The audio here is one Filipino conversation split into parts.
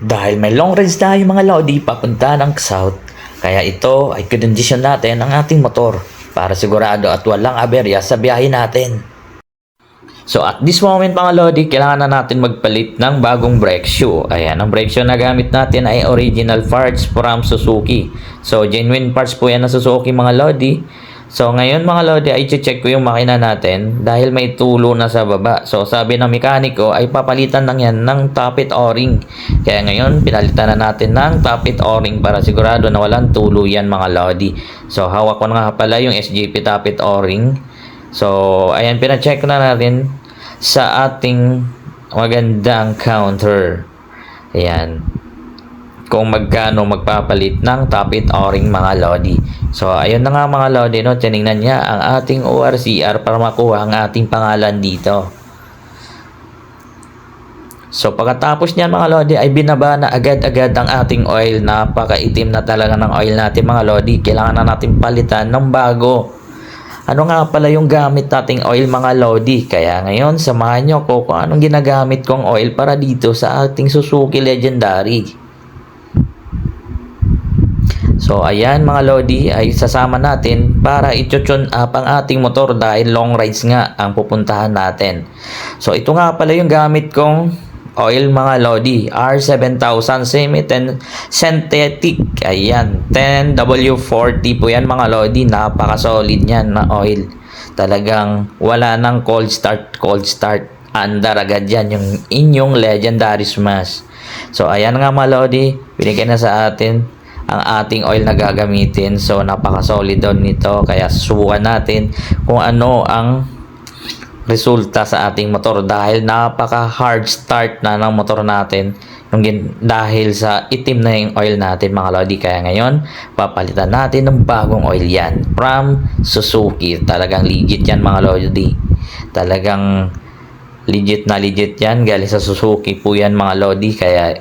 Dahil may long range tayo mga Lodi papunta ng south, kaya ito ay kondisyon natin ang ating motor para sigurado at walang aberya sa biyahe natin. So at this moment mga Lodi, kailangan na natin magpalit ng bagong brake shoe. Ayan, ang brake shoe na gamit natin ay original parts from Suzuki. So genuine parts po yan ng Suzuki mga Lodi. So ngayon mga Lodi ay check ko yung makina natin dahil may tulo na sa baba. So sabi ng mekaniko ay papalitan lang yan ng tappet o-ring. Kaya ngayon pinalitan na natin ng tappet o-ring para sigurado na walang tulo yan mga Lodi. So hawak ko na nga pala yung SJP tappet o-ring. So ayan, pina-check na natin sa ating magandang counter. Ayan, kung magkano magpapalit ng tappet o-ring mga Lodi. So ayun na nga mga Lodi, no, tinignan niya ang ating ORCR para makuha ang ating pangalan dito. So pagkatapos niyan mga Lodi ay binaba na agad-agad ang ating oil. Napakaitim na talaga ng oil natin mga Lodi. Kailangan na natin palitan ng bago. Ano nga pala yung gamit nating oil mga Lodi? Kaya ngayon samahan nyo ko kung anong ginagamit kong oil para dito sa ating Suzuki Legendary. So ayan mga Lodi ay sasama natin para i-tune up ang ating motor dahil long rides nga ang pupuntahan natin. So ito nga pala yung gamit kong oil mga Lodi, R7000 semi-synthetic. Ayan, 10W40 po yan mga Lodi. Napaka-solid yan na oil. Talagang wala nang cold start. Andar agad yan yung inyong Legendary Smash. So ayan nga mga Lodi, binigyan na sa atin ang ating oil na gagamitin. So napaka-solid daw nito. Kaya subukan natin kung ano ang resulta sa ating motor dahil napaka hard start na ng motor natin dahil sa itim na yung oil natin mga Lodi. Kaya ngayon papalitan natin ng bagong oil yan from Suzuki. Talagang legit yan mga Lodi, talagang legit na legit yan, galing sa Suzuki po yan mga Lodi. Kaya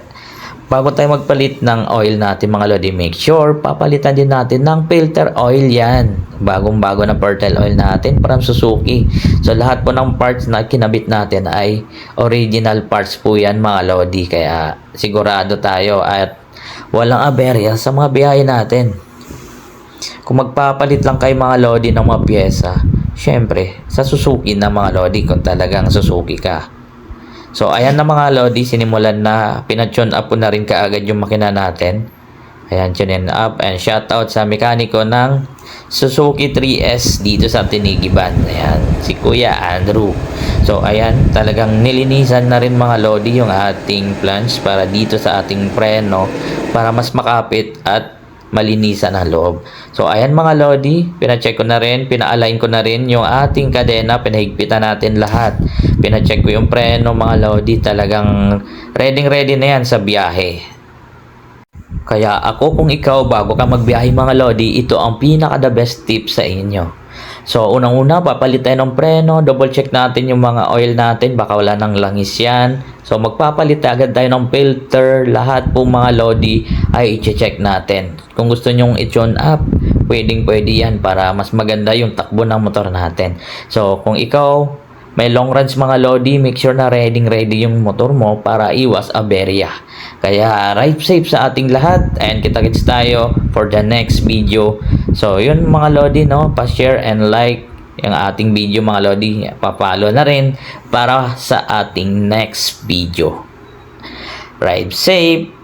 bago tayo magpalit ng oil natin mga Lodi, make sure papalitan din natin ng filter oil yan. Bagong-bago na filter oil natin from Suzuki. So lahat po ng parts na kinabit natin ay original parts po yan mga Lodi. Kaya sigurado tayo at walang aberya sa mga biyahe natin. Kung magpapalit lang kayo mga Lodi ng mga pyesa, syempre sa Suzuki na mga Lodi kung talagang Suzuki ka. So ayan na mga Lodi, sinimulan na, pinatune up po na rin kaagad yung makina natin. Ayan, tune up, and shoutout sa mekaniko ng Suzuki 3S dito sa Tinigiban. Ayan, si Kuya Andrew. So ayan, talagang nilinisan na rin mga Lodi yung ating flange para dito sa ating preno para mas makapit at malinisan ang loob. So ayan mga Lodi, pina-check ko na rin, pina-align ko na rin yung ating kadena, pinahigpitan natin lahat. Pina-check ko yung preno mga Lodi, talagang ready na yan sa biyahe. Kaya ako kung ikaw bago ka magbiyahe mga Lodi, ito ang pinaka the best tip sa inyo. So unang-una papalit tayo ng preno, double check natin yung mga oil natin, baka wala nang langis yan. So magpapalit agad tayo ng filter, lahat po mga Lodi ay i-check natin. Kung gusto nyong i-tune up, pwede yan para mas maganda yung takbo ng motor natin. So kung ikaw may long runs mga Lodi, make sure na ready yung motor mo para iwas aberya. Kaya ride safe sa ating lahat, and kita-kits tayo for the next video. So yun mga Lodi, no, pa-share and like yung ating video mga Lodi, pa-follow na rin para sa ating next video. Ride safe!